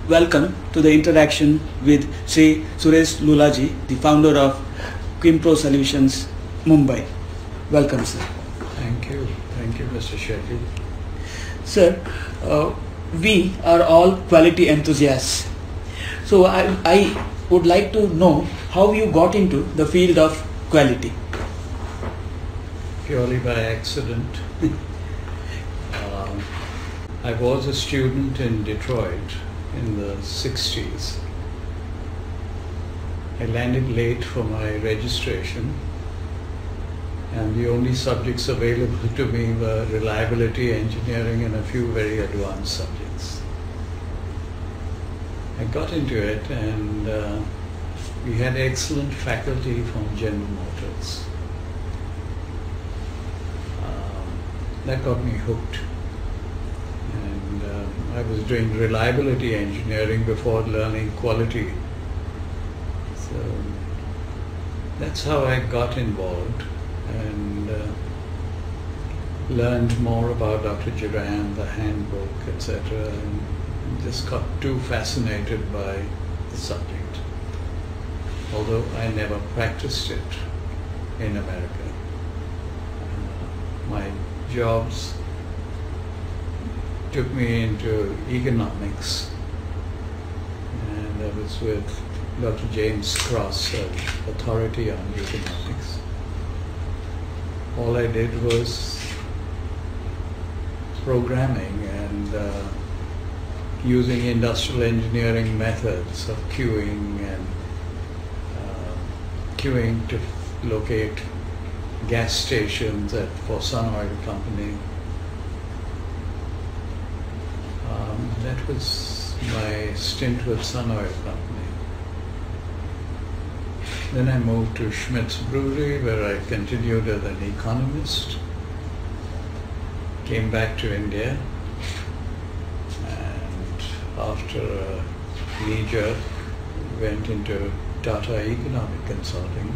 welcome to the interaction with Sri Suresh Lulla ji, the founder of Quimpro Solutions, Mumbai. Welcome, sir. Thank you, Mr. Shetty. Sir, we are all quality enthusiasts. So I would like to know how you got into the field of quality. Purely by accident. I was a student in Detroit in the 60s. I landed late for my registration, and the only subjects available to me were reliability engineering and a few very advanced subjects. I got into it, and we had excellent faculty from General Motors. That got me hooked. And I was doing reliability engineering before learning quality. So that's how I got involved and learned more about Dr. Duran, the handbook, etc. and just got too fascinated by the subject. Although I never practiced it in America. My jobs took me into economics, and I was with Dr. James Cross, authority on economics. All I did was programming and using industrial engineering methods of queuing and queuing to locate gas stations for Sun Oil Company. That was my stint with Sun Oil Company. Then I moved to Schmidt's Brewery, where I continued as an economist. Came back to India, and after a knee jerk, went into Tata Economic Consulting,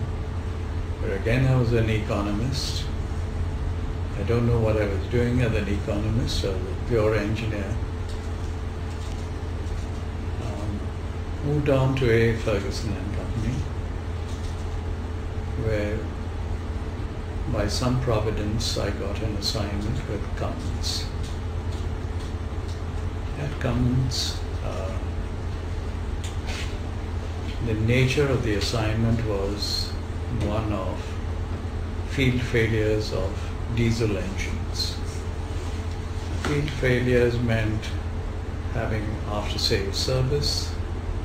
where again I was an economist. I don't know what I was doing as an economist. I was a pure engineer. Moved on to A. Ferguson and Company, where by some providence I got an assignment with Cummins. At Cummins, the nature of the assignment was one of field failures of diesel engines. Field failures meant having after-sales service,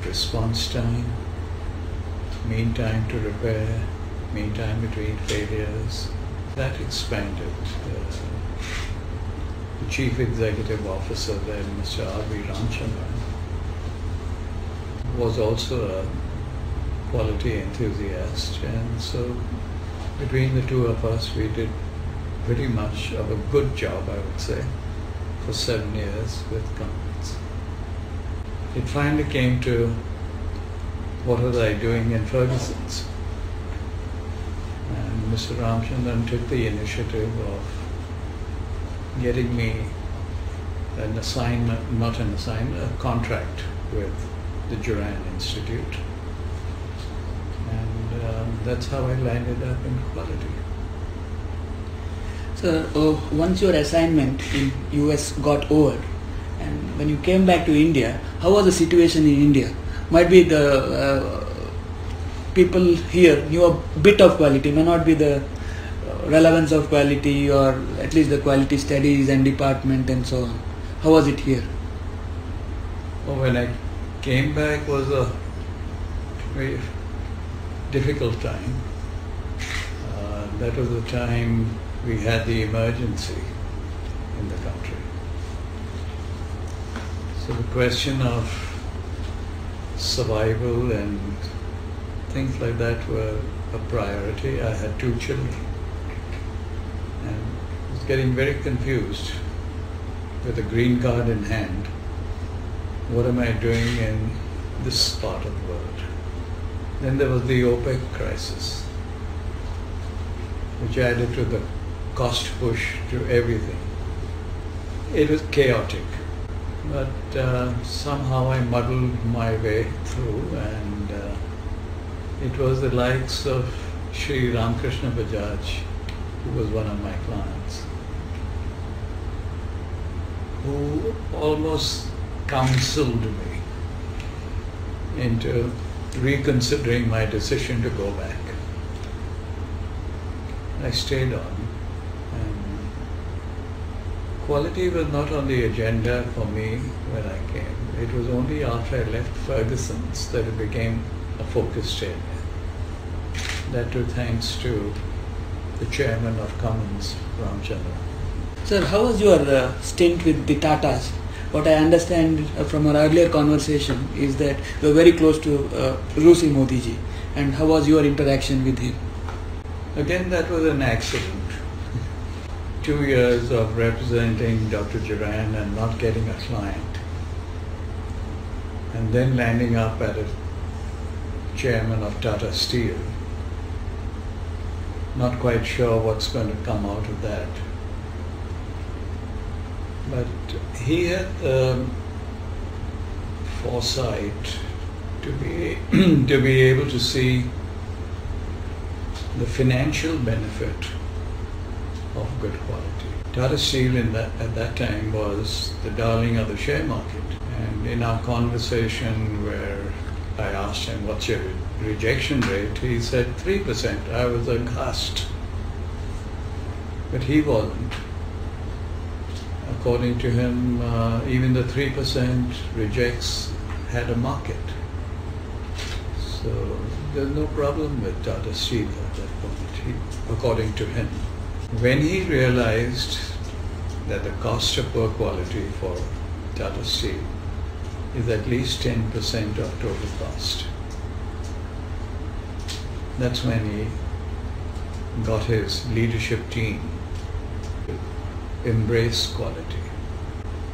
response time, mean time to repair, mean time between failures. That expanded. The Chief Executive Officer then, Mr. R.V. Ramchandran, was also a quality enthusiast, and so between the two of us we did pretty much of a good job, I would say, for 7 years with Cummins. It finally came to what was I doing in Ferguson's, and Mr. Ramchandran took the initiative of getting me an assignment, not an assignment, a contract with the Duran Institute, and that's how I landed up in quality. So once your assignment in US got over, and when you came back to India, how was the situation in India? Might be the people here knew a bit of quality, may not be the relevance of quality, or at least the quality studies and department and so on. How was it here? Well, when I came back was a very difficult time. That was the time we had the emergency in the country. So the question of survival and things like that were a priority. I had 2 children and was getting very confused with a green card in hand. What am I doing in this part of the world? Then there was the OPEC crisis, which added to the cost push to everything. It was chaotic. But somehow I muddled my way through, and it was the likes of Sri Ramakrishna Bajaj, who was one of my clients, who almost counseled me into reconsidering my decision to go back. I stayed on, and quality was not on the agenda for me when I came. It was only after I left Ferguson's that it became a focused area. That too thanks to the chairman of Cummins, Ramchandra. Sir, how was your stint with the Tatas? What I understand from our earlier conversation is that you were very close to Rusi Modi ji. And how was your interaction with him? Again, that was an accident. 2 years of representing Dr. Duran and not getting a client, and then landing up at a chairman of Tata Steel. Not quite sure what's going to come out of that. But he had the foresight to be able to see the financial benefit of good quality. Tata Steel at that time was the darling of the share market. And in our conversation where I asked him, what's your rejection rate? He said 3%. I was aghast. But he wasn't. According to him, even the 3% rejects had a market. So there's no problem with Tata Steel at that point, according to him. When he realized that the cost of poor quality for Tata Steel is at least 10% of total cost, that's when he got his leadership team to embrace quality.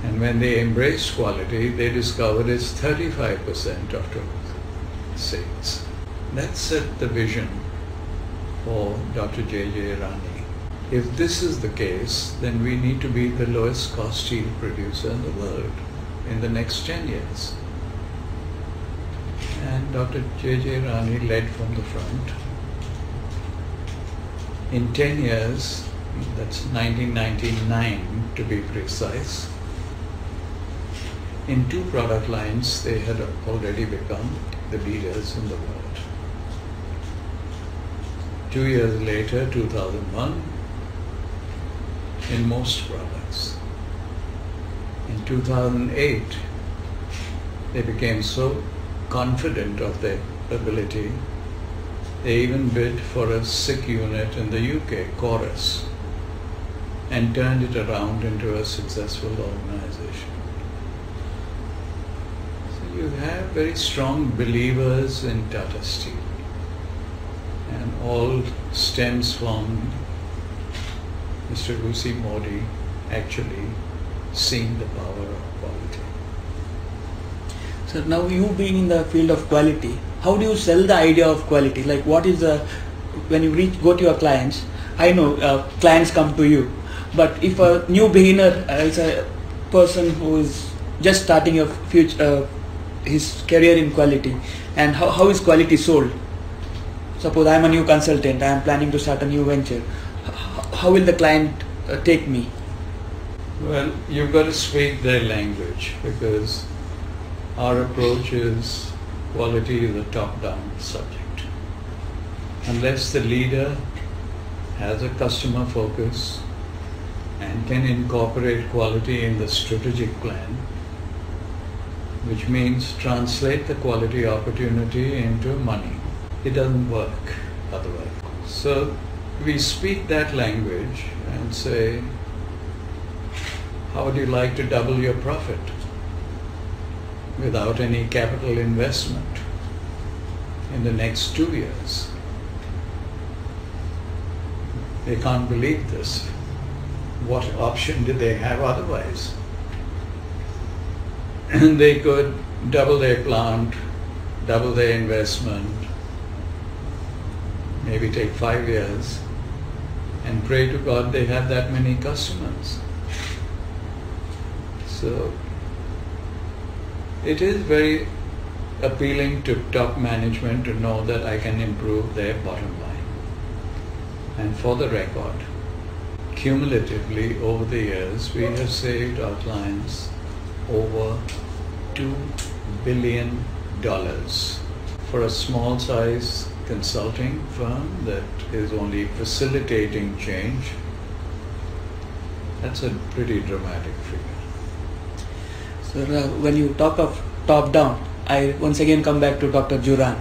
And when they embraced quality, they discovered it's 35% of total sales. That set the vision for Dr. J.J. Rani. If this is the case, then we need to be the lowest cost steel producer in the world in the next 10 years. And Dr. J.J. Rani led from the front. In 10 years, that's 1999 to be precise, in 2 product lines they had already become the leaders in the world. 2 years later, 2001, in most products. In 2008, they became so confident of their ability, they even bid for a SICK unit in the UK, Chorus, and turned it around into a successful organization. So you have very strong believers in Tata Steel, and all stems from Mr. Rusi Modi actually seeing the power of quality. So now you being in the field of quality, how do you sell the idea of quality? Like what is the, when you go to your clients, I know clients come to you, but if a new beginner is a person who is just starting a his career in quality, and how is quality sold? Suppose I am a new consultant, I am planning to start a new venture. How will the client take me? Well, you've got to speak their language, because our approach is quality is a top-down subject. Unless the leader has a customer focus and can incorporate quality in the strategic plan, which means translate the quality opportunity into money, it doesn't work otherwise. So we speak that language and say, how would you like to double your profit without any capital investment in the next 2 years? They can't believe this. What option did they have otherwise? And they could double their plant, double their investment, maybe take 5 years, and pray to God they have that many customers. So It is very appealing to top management to know that I can improve their bottom line. And for the record, cumulatively over the years, we have saved our clients over $2 billion for a small size consulting firm that is only facilitating change. That's a pretty dramatic figure. So when you talk of top down, I once again come back to Dr. Juran.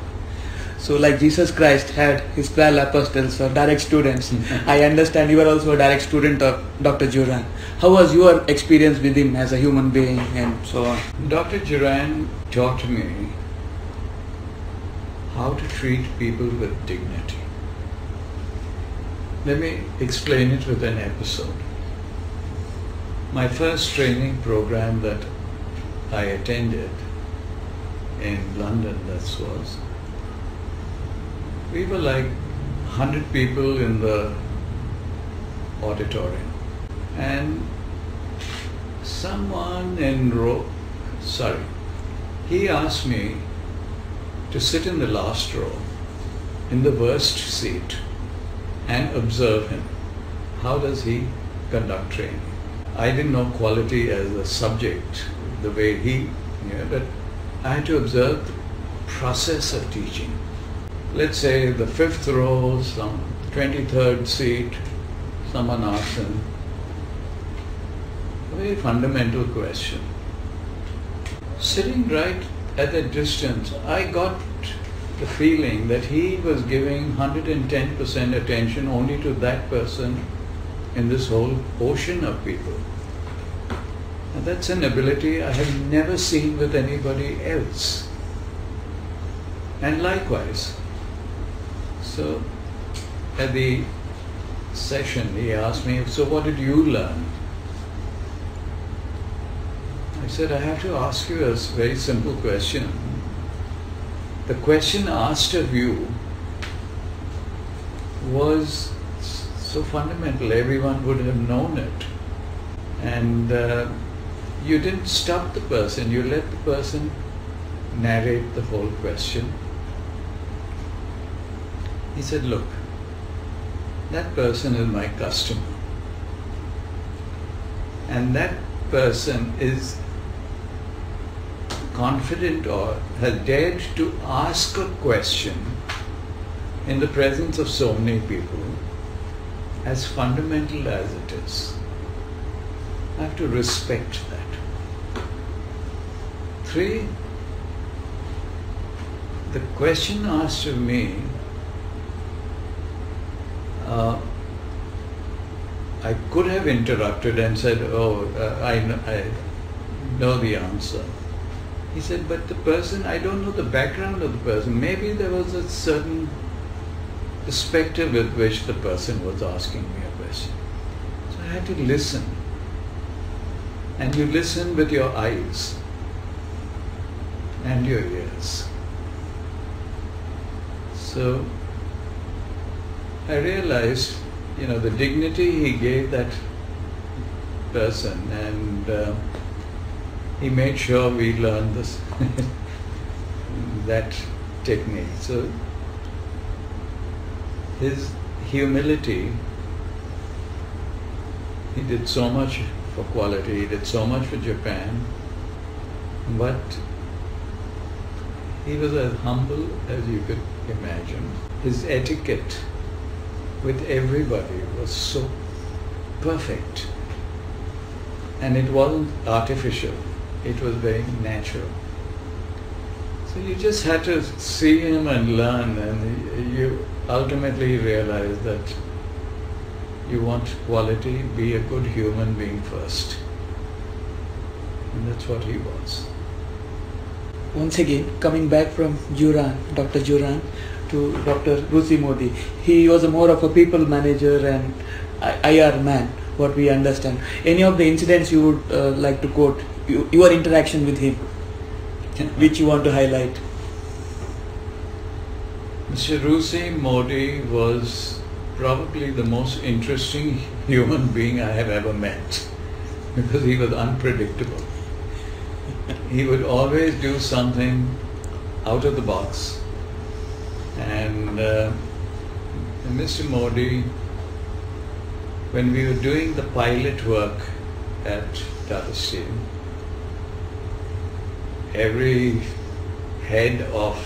So like Jesus Christ had his 12 apostles or direct students, I understand you are also a direct student of Dr. Juran. How was your experience with him as a human being and so on? Dr. Juran taught me how to treat people with dignity. Let me explain it with an episode. My first training program that I attended in London, we were like 100 people in the auditorium, and someone he asked me to sit in the last row, in the worst seat, and observe him. How does he conduct training? I didn't know quality as a subject the way he knew, but I had to observe the process of teaching. Let's say the 5th row, some 23rd seat, someone asks him a very fundamental question. Sitting right at that distance, I got the feeling that he was giving 110% attention only to that person in this whole ocean of people. And that's an ability I have never seen with anybody else. And likewise, so at the session he asked me, so what did you learn? I said, I have to ask you a very simple question. The question asked of you was so fundamental, everyone would have known it. And you didn't stop the person, you let the person narrate the whole question. He said, look, that person is my customer. And that person is confident or has dared to ask a question in the presence of so many people, as fundamental as it is. I have to respect that. 3, the question asked of me, I could have interrupted and said, I know the answer. He said, but the person, I don't know the background of the person. Maybe there was a certain perspective with which the person was asking me a question. So I had to listen. And you listen with your eyes and your ears. So I realized, the dignity he gave that person, and he made sure we learned this that technique. So his humility, he did so much for quality, he did so much for Japan, but he was as humble as you could imagine. His etiquette with everybody was so perfect, and it wasn't artificial, it was very natural. So you just had to see him and learn, and you ultimately realize that you want quality, be a good human being first. And that's what he was. Once again, coming back from Juran, Dr. Juran, to Dr. Rusi Modi, he was more of a people manager and IR man, what we understand. Any of the incidents you would like to quote, your interaction with him, which you want to highlight? Mr. Rusi Modi was probably the most interesting human being I have ever met, because he was unpredictable. he would always do something out of the box. And Mr. Modi, when we were doing the pilot work at Tata Steel, every head of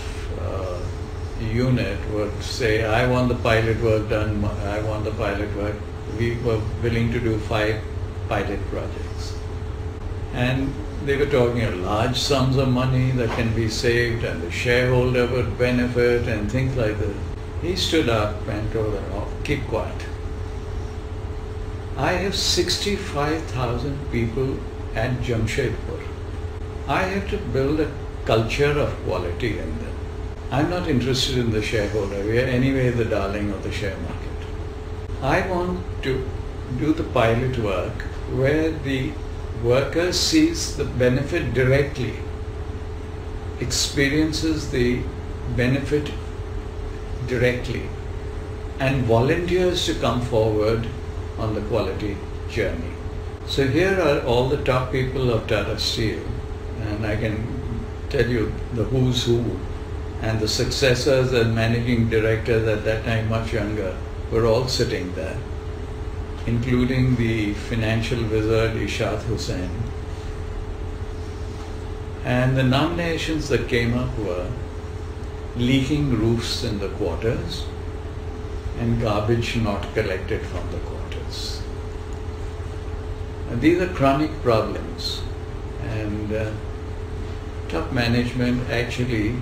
unit would say, I want the pilot work done, I want the pilot work. We were willing to do 5 pilot projects. And they were talking of large sums of money that can be saved and the shareholder would benefit and things like that. He stood up and told them, oh, keep quiet. I have 65,000 people at Jamshedpur. I have to build a culture of quality in them. I'm not interested in the shareholder. We are anyway the darling of the share market. I want to do the pilot work where the worker sees the benefit directly, experiences the benefit directly, and volunteers to come forward on the quality journey. So here are all the top people of Tata Steel, and I can tell you the who's who, and the successors and managing directors at that time much younger were all sitting there, including the financial wizard Ishaq Hussain. And the nominations that came up were leaking roofs in the quarters and garbage not collected from the quarters. And these are chronic problems, and top management actually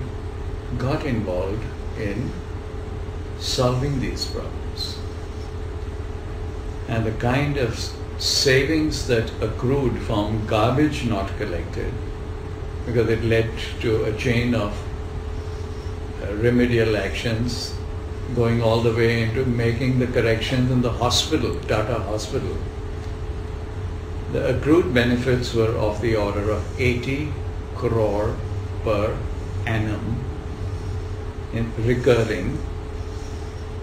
got involved in solving these problems. And the kind of savings that accrued from garbage not collected, because it led to a chain of remedial actions going all the way into making the corrections in the hospital, Tata Hospital. The accrued benefits were of the order of 80 crore per annum in recurring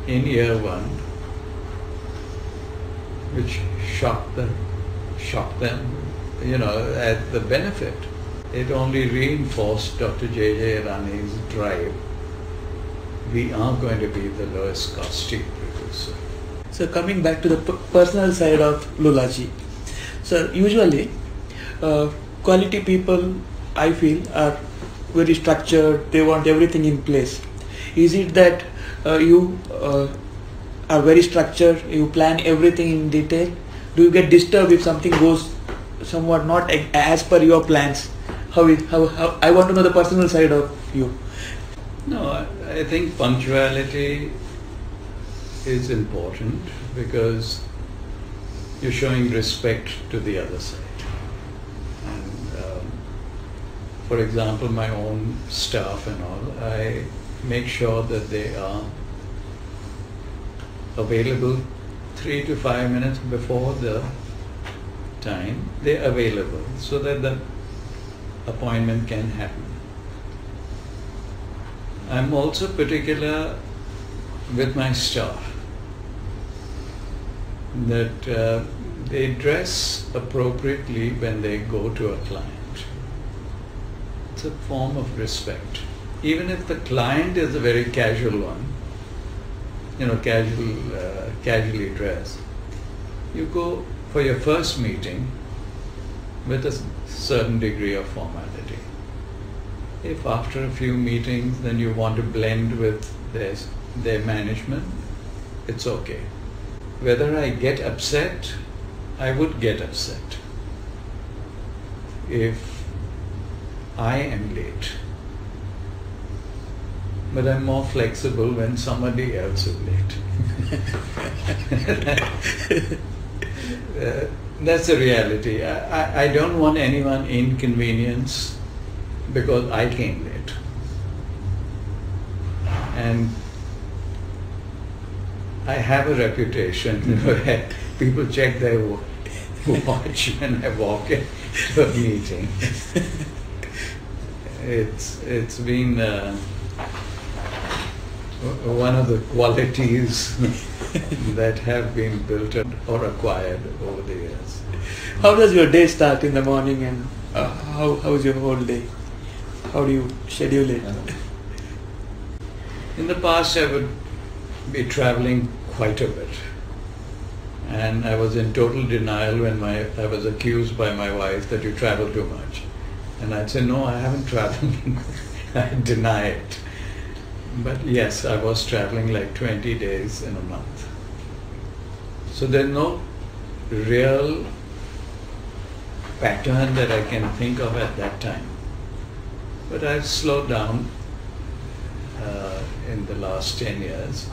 in year 1, which shocked them, at the benefit. It only reinforced Dr. J.J. Irani's drive. We are going to be the lowest cost steel producer. So coming back to the personal side of Lullaji. So usually quality people, I feel, are very structured, they want everything in place. Is it that you are very structured, you plan everything in detail? Do you get disturbed if something goes somewhat not as per your plans? How I want to know the personal side of you. No, I think punctuality is important because you're showing respect to the other side. And for example, my own staff and all, I make sure that they are available 3 to 5 minutes before the time. They're available so that the appointment can happen. I'm also particular with my staff that they dress appropriately when they go to a client. It's a form of respect. Even if the client is a very casual one, casually dressed, you go for your first meeting with a certain degree of formality. If after a few meetings then you want to blend with their management, it's okay. Whether I get upset, I would get upset if I am late. But I'm more flexible when somebody else is late. That's the reality. I don't want anyone inconvenienced because I came late. And I have a reputation where people check their watch when I walk into a meeting. It's been one of the qualities that have been built or acquired over the years. How does your day start in the morning and how is your whole day? How do you schedule it? In the past, I would be traveling quite a bit. And I was in total denial when I was accused by my wife that you travel too much. And I'd say, no, I haven't traveled. I'd deny it. But yes, I was traveling like 20 days in a month. So there's no real pattern that I can think of at that time. But I've slowed down in the last 10 years.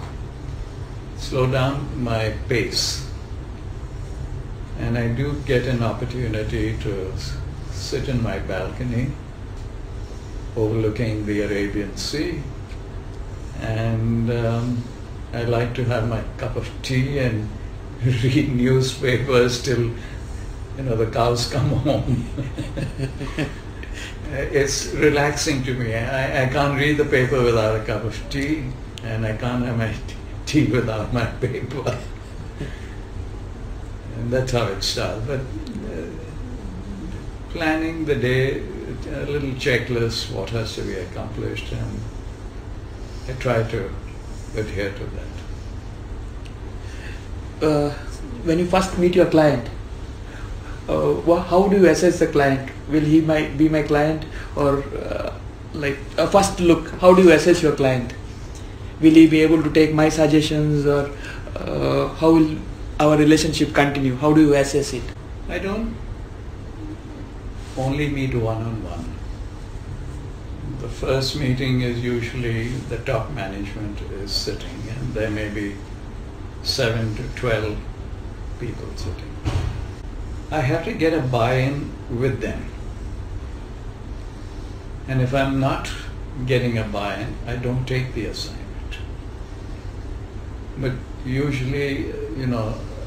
Slowed down my pace. And I do get an opportunity to sit in my balcony overlooking the Arabian Sea, and I like to have my cup of tea and read newspapers till the cows come home. It's relaxing to me. I can't read the paper without a cup of tea, and I can't have my tea without my paper. And that's how it starts. But planning the day, a little checklist, what has to be accomplished, and I try to adhere to that. When you first meet your client, how do you assess the client? Will he be my client, or like a first look? How do you assess your client? Will he be able to take my suggestions, or how will our relationship continue? How do you assess it? I don't only meet one-on-one. The first meeting is usually the top management is sitting, and there may be 7 to 12 people sitting. I have to get a buy-in with them. And if I'm not getting a buy-in, I don't take the assignment. But usually,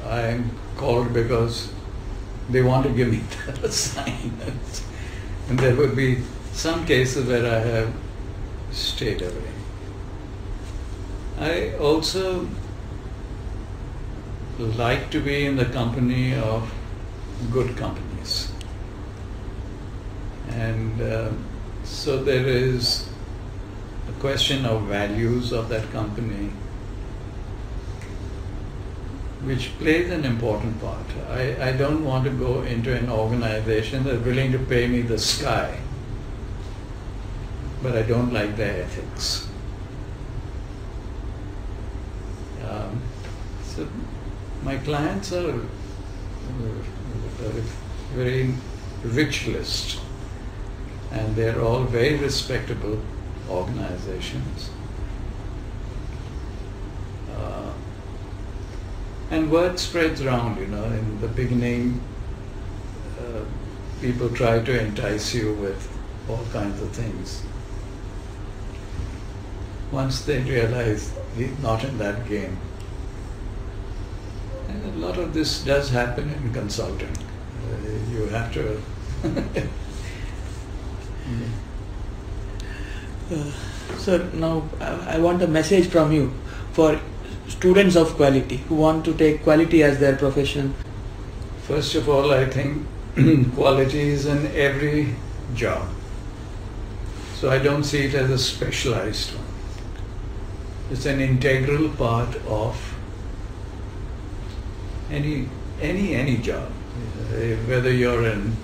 I'm called because they want to give me that assignment. And there would be some cases where I have stayed away. I also like to be in the company of good companies. And so there is a question of values of that company, which plays an important part. I don't want to go into an organization that's willing to pay me the sky, but I don't like their ethics. So my clients are a very rich list, and they're all very respectable organizations. And word spreads around, in the beginning people try to entice you with all kinds of things. Once they realize he's not in that game. And a lot of this does happen in consulting. You have to Sir, now I want a message from you for students of quality who want to take quality as their profession. First of all, I think quality is in every job. So I don't see it as a specialized one. It's an integral part of any job. Whether you're in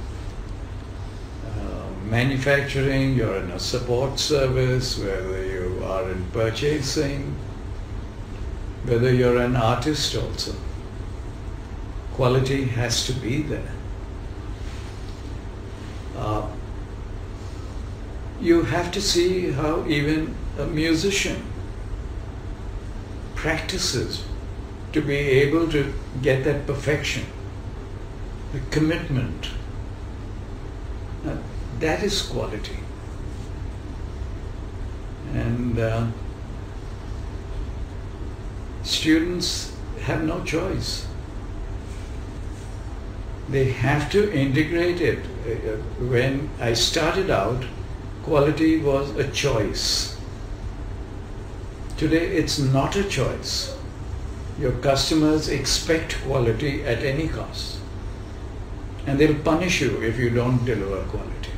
manufacturing, you're in a support service, whether you are in purchasing, whether you're an artist also. Quality has to be there. You have to see how even a musician practices to be able to get that perfection, the commitment. That is quality. And students have no choice. They have to integrate it. When I started out, quality was a choice. Today it's not a choice. Your customers expect quality at any cost. And they'll punish you if you don't deliver quality.